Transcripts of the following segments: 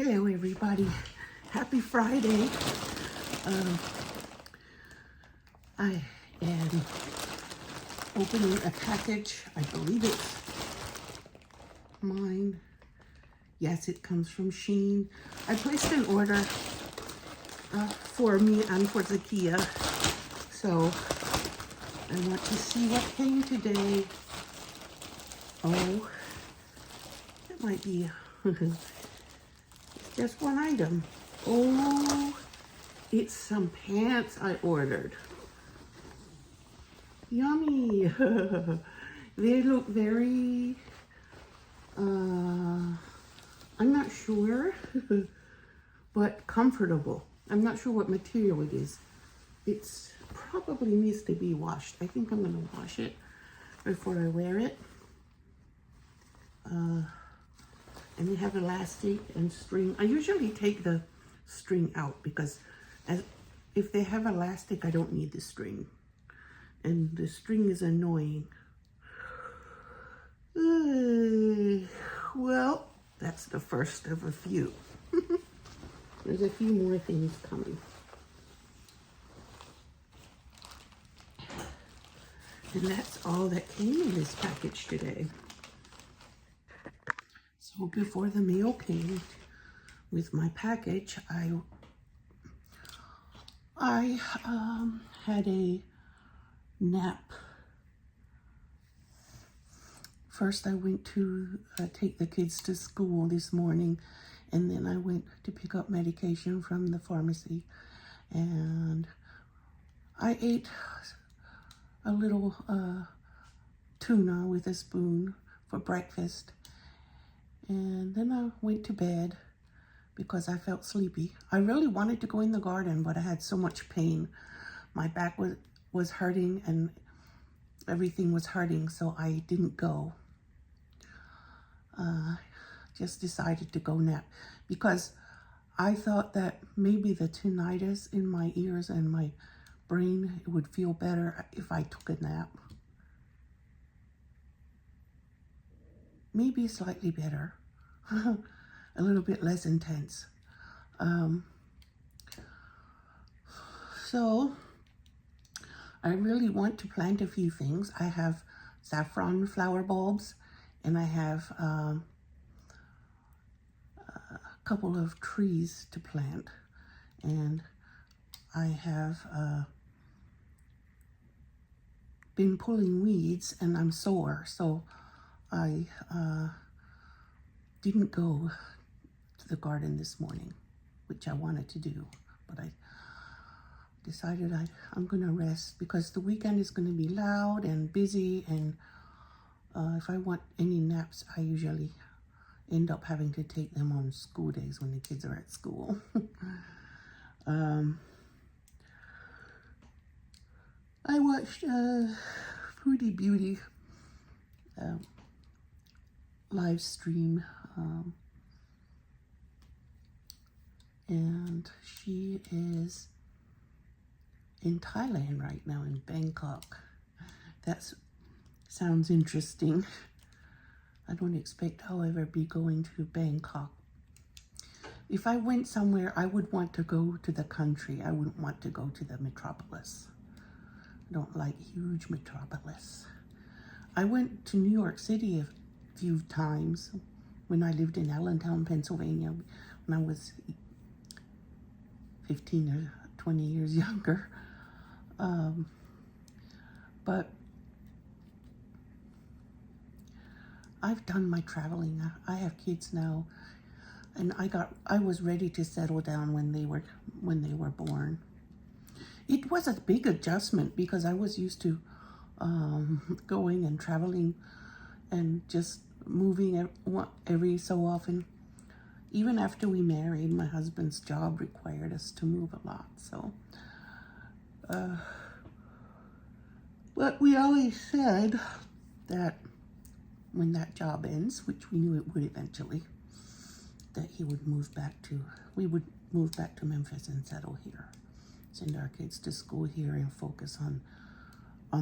Hello everybody, happy Friday. I am opening a package. I believe it's mine. Yes, it comes from SHEIN. I placed an order for me and for Zakia, so I want to see what came today. Oh, it might be just one item. Oh, it's some pants I ordered. Yummy. They look very, I'm not sure, but comfortable. I'm not sure what material it is. It's probably needs to be washed. I think I'm gonna wash it before I wear it. And they have elastic and string. I usually take the string out because if they have elastic, I don't need the string. And the string is annoying. Well, that's the first of a few. There's a few more things coming. And that's all that came in this package today. So before the mail came with my package, I had a nap. First, I went to take the kids to school this morning, and then I went to pick up medication from the pharmacy, and I ate a little tuna with a spoon for breakfast. And then I went to bed because I felt sleepy. I really wanted to go in the garden, but I had so much pain. My back was hurting and everything was hurting, so I didn't go. Just decided to go nap because I thought that maybe the tinnitus in my ears and my brain would feel better if I took a nap. Maybe slightly better. A little bit less intense. So I really want to plant a few things. I have saffron flower bulbs, and I have a couple of trees to plant, and I have been pulling weeds and I'm sore, so I didn't go to the garden this morning, which I wanted to do, but I decided I'm gonna rest because the weekend is gonna be loud and busy, and if I want any naps, I usually end up having to take them on school days when the kids are at school. I watched Foodie Beauty live stream, and she is in Thailand right now, in Bangkok. That sounds interesting. I don't expect I'll ever be going to Bangkok. If I went somewhere, I would want to go to the country. I wouldn't want to go to the metropolis. I don't like huge metropolis. I went to New York City a few times when I lived in Allentown, Pennsylvania, when I was 15 or 20 years younger. But I've done my traveling. I have kids now, and I was ready to settle down when they were born. It was a big adjustment because I was used to going and traveling and just moving every so often. Even after we married, my husband's job required us to move a lot. So, but we always said that when that job ends, which we knew it would eventually, that we would move back to Memphis and settle here. Send our kids to school here and focus on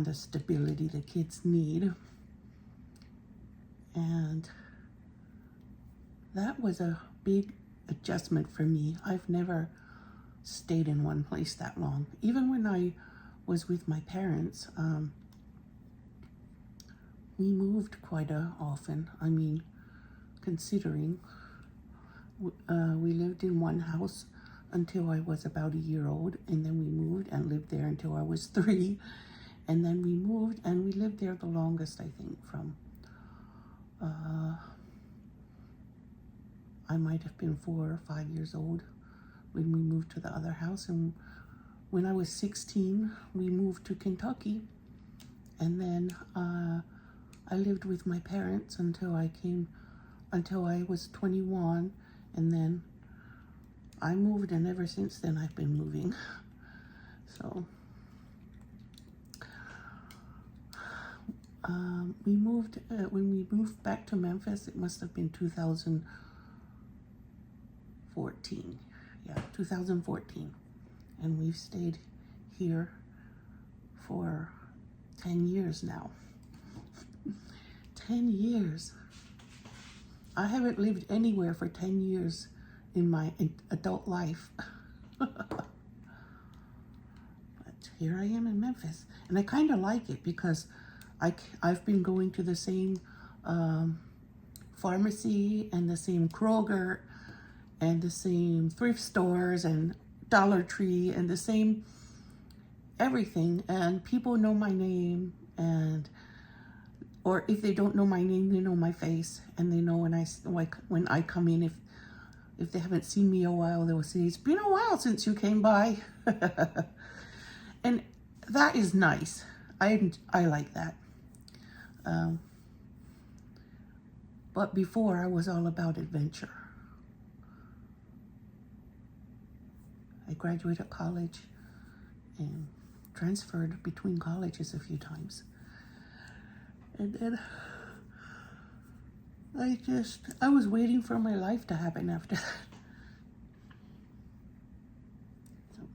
the stability the kids need. And that was a big adjustment for me. I've never stayed in one place that long. Even when I was with my parents, we moved quite often. I mean, considering we lived in one house until I was about a year old, and then we moved and lived there until I was 3, and then we moved and we lived there the longest, I think, from I might have been 4 or 5 years old when we moved to the other house. And when I was 16, we moved to Kentucky, and then I lived with my parents until I was 21, and then I moved, and ever since then I've been moving. So we moved when we moved back to Memphis. It must have been 2014. Yeah, 2014, and we've stayed here for 10 years now. 10 years. I haven't lived anywhere for 10 years in my adult life. But here I am in Memphis, and I kind of like it because I've been going to the same pharmacy and the same Kroger and the same thrift stores and Dollar Tree and the same everything, and people know my name, and or if they don't know my name, they know my face, and they know when I come in. If they haven't seen me a while, they will say, "It's been a while since you came by." And that is nice. I like that. But before, I was all about adventure. I graduated college and transferred between colleges a few times. And then I was waiting for my life to happen after that. So it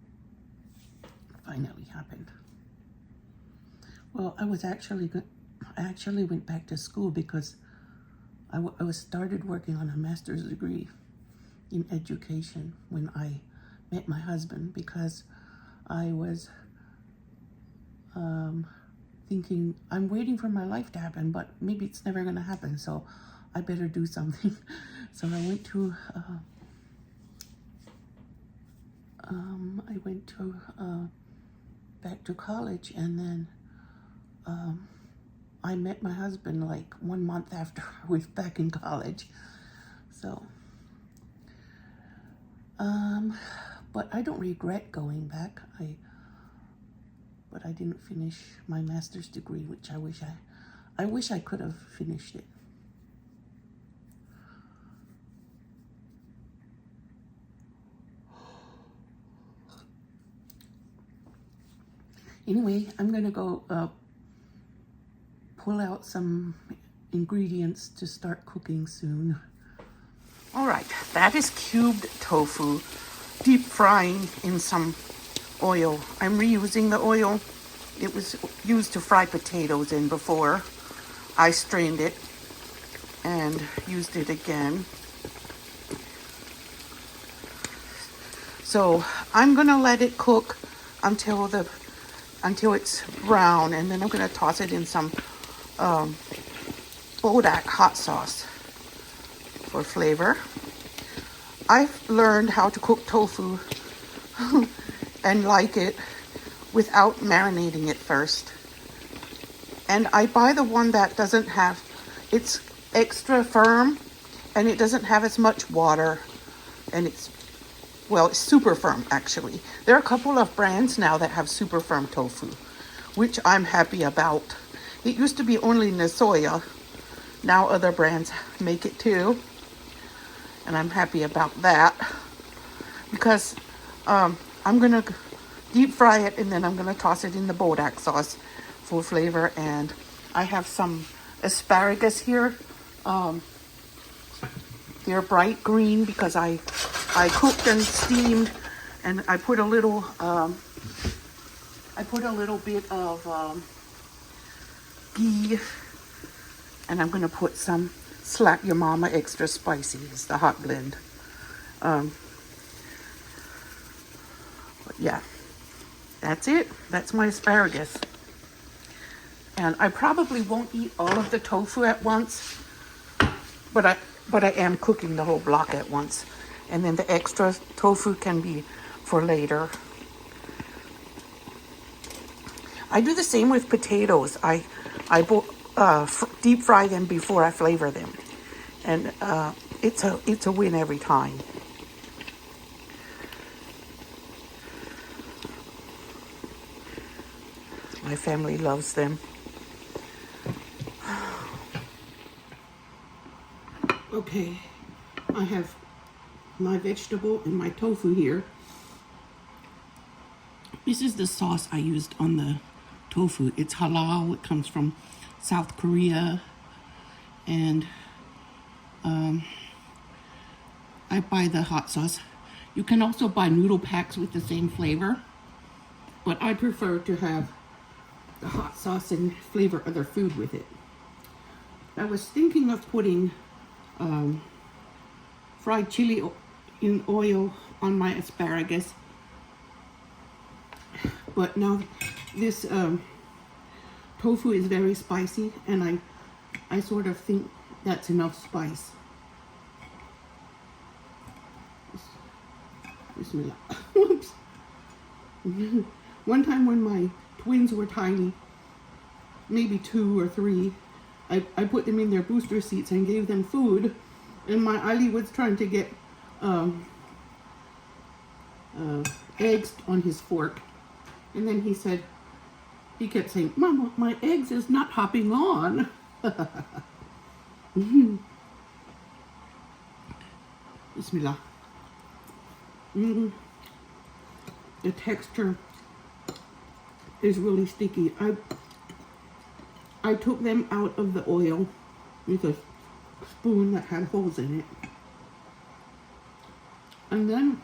finally happened. Well, I actually went back to school because I was started working on a master's degree in education when I met my husband, because I was thinking, I'm waiting for my life to happen, but maybe it's never going to happen, so I better do something. So I went to back to college, and then I met my husband like 1 month after I was back in college. So but I don't regret going back. But I didn't finish my master's degree, which I wish I could have finished it. Anyway, I'm gonna go pull out some ingredients to start cooking soon. All right, that is cubed tofu, deep frying in some oil. I'm reusing the oil. It was used to fry potatoes in before. I strained it and used it again. So I'm gonna let it cook until it's brown, and then I'm gonna toss it in some Bodak hot sauce for flavor. I've learned how to cook tofu and like it without marinating it first. And I buy the one that doesn't have, it's extra firm and it doesn't have as much water, and it's super firm actually. There are a couple of brands now that have super firm tofu, which I'm happy about. It used to be only Nasoya. Now other brands make it too, and I'm happy about that, because I'm gonna deep fry it, and then I'm gonna toss it in the Bodak sauce for flavor. And I have some asparagus here. They're bright green because I cooked and steamed, and I put a little bit of ghee, and I'm gonna put some Slap Your Mama extra spicy. It's the hot blend. But yeah, that's it. That's my asparagus. And I probably won't eat all of the tofu at once, but I am cooking the whole block at once. And then the extra tofu can be for later. I do the same with potatoes. I deep fry them before I flavor them. And it's a win every time. My family loves them. Okay, I have my vegetable and my tofu here. This is the sauce I used on the tofu. It's halal. It comes from South Korea. And I buy the hot sauce. You can also buy noodle packs with the same flavor, but I prefer to have the hot sauce and flavor other food with it. I was thinking of putting fried chili in oil on my asparagus, but now this tofu is very spicy, and I sort of think that's enough spice. Bismillah. Oops. One time when my twins were tiny, maybe 2 or 3, I put them in their booster seats and gave them food, and my Ali was trying to get eggs on his fork, and then he kept saying, "Mama, my eggs is not hopping on." Bismillah. The texture is really sticky. I took them out of the oil with a spoon that had holes in it, and then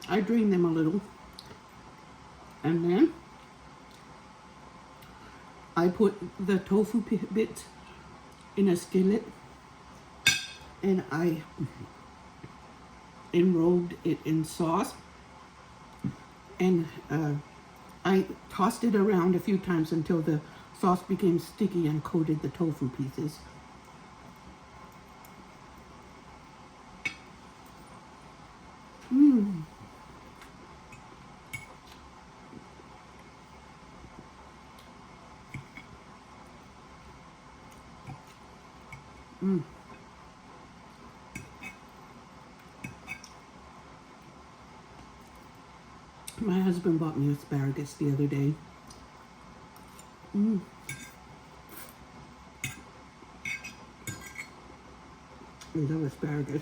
I drained them a little, and then I put the tofu bits in a skillet, and I enrolled it in sauce, and I tossed it around a few times until the sauce became sticky and coated the tofu pieces. My husband bought me asparagus the other day. I love asparagus.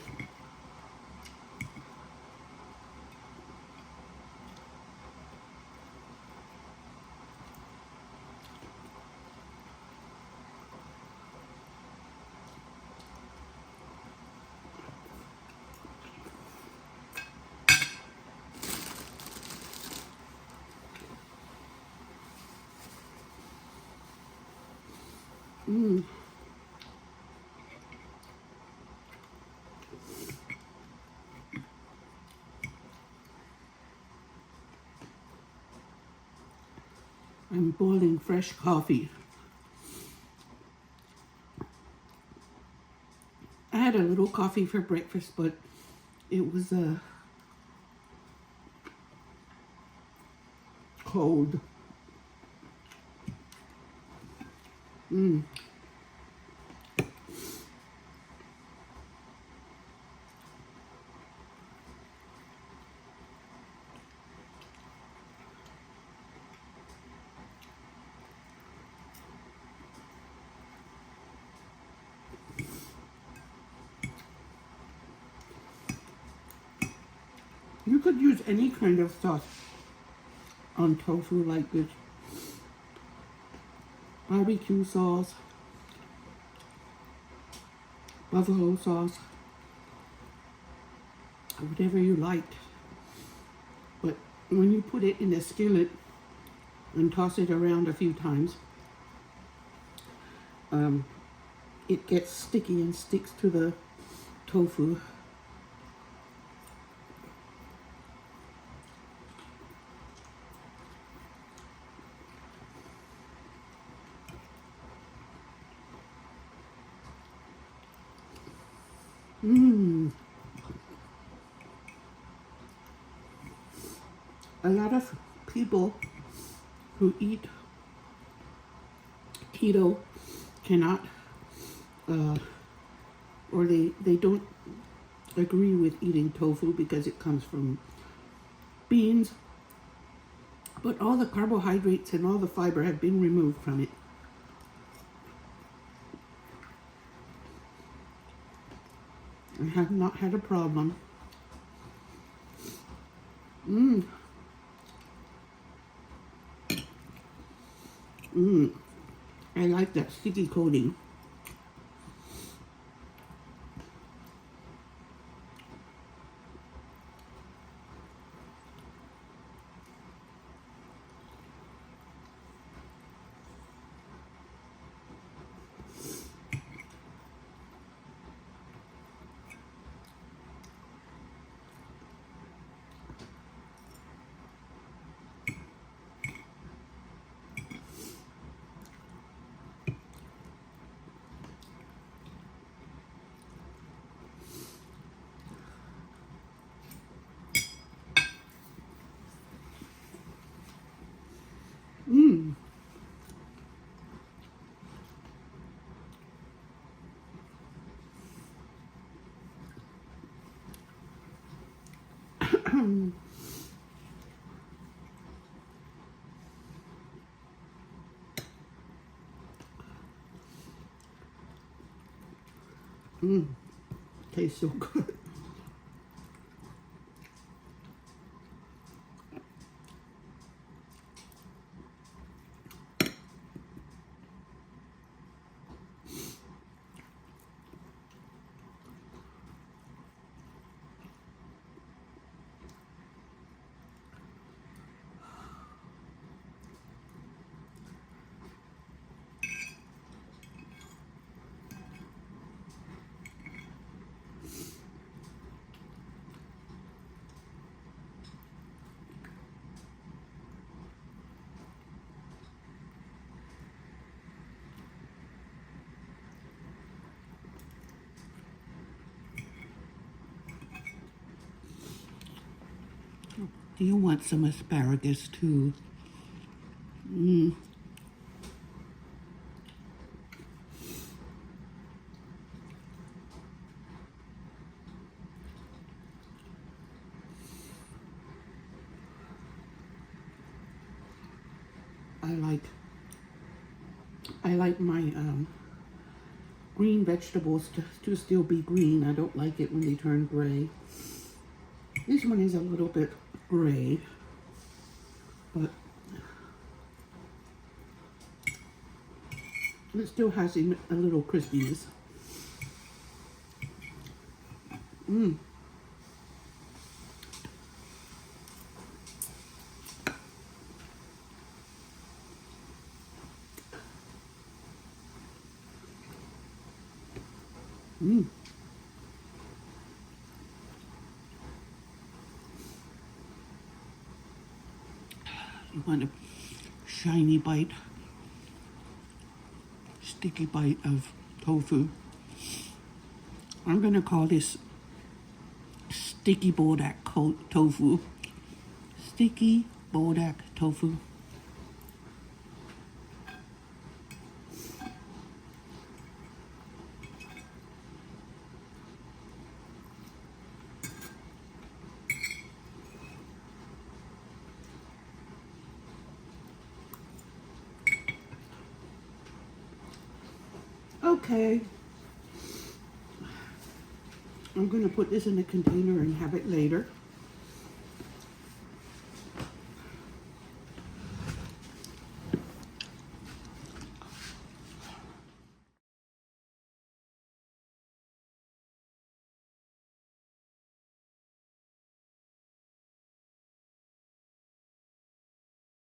I'm boiling fresh coffee. I had a little coffee for breakfast, but it was cold. You could use any kind of sauce on tofu like this. Barbecue sauce, buffalo sauce, whatever you like. But when you put it in a skillet and toss it around a few times, it gets sticky and sticks to the tofu. Mmm. A lot of people who eat keto cannot, or they don't agree with eating tofu because it comes from beans, but all the carbohydrates and all the fiber have been removed from it. I have not had a problem. Mmm. Mmm. I like that sticky coating. Mmm. Mmm. Tastes so good. Do you want some asparagus too? Mmm. I like my green vegetables to still be green. I don't like it when they turn gray. This one is a little bit gray, but it still has a little crispiness. Mmm. Mmm. You want a shiny bite, sticky bite of tofu. I'm gonna call this sticky bodak tofu. Sticky bodak tofu. Okay. I'm going to put this in a container and have it later.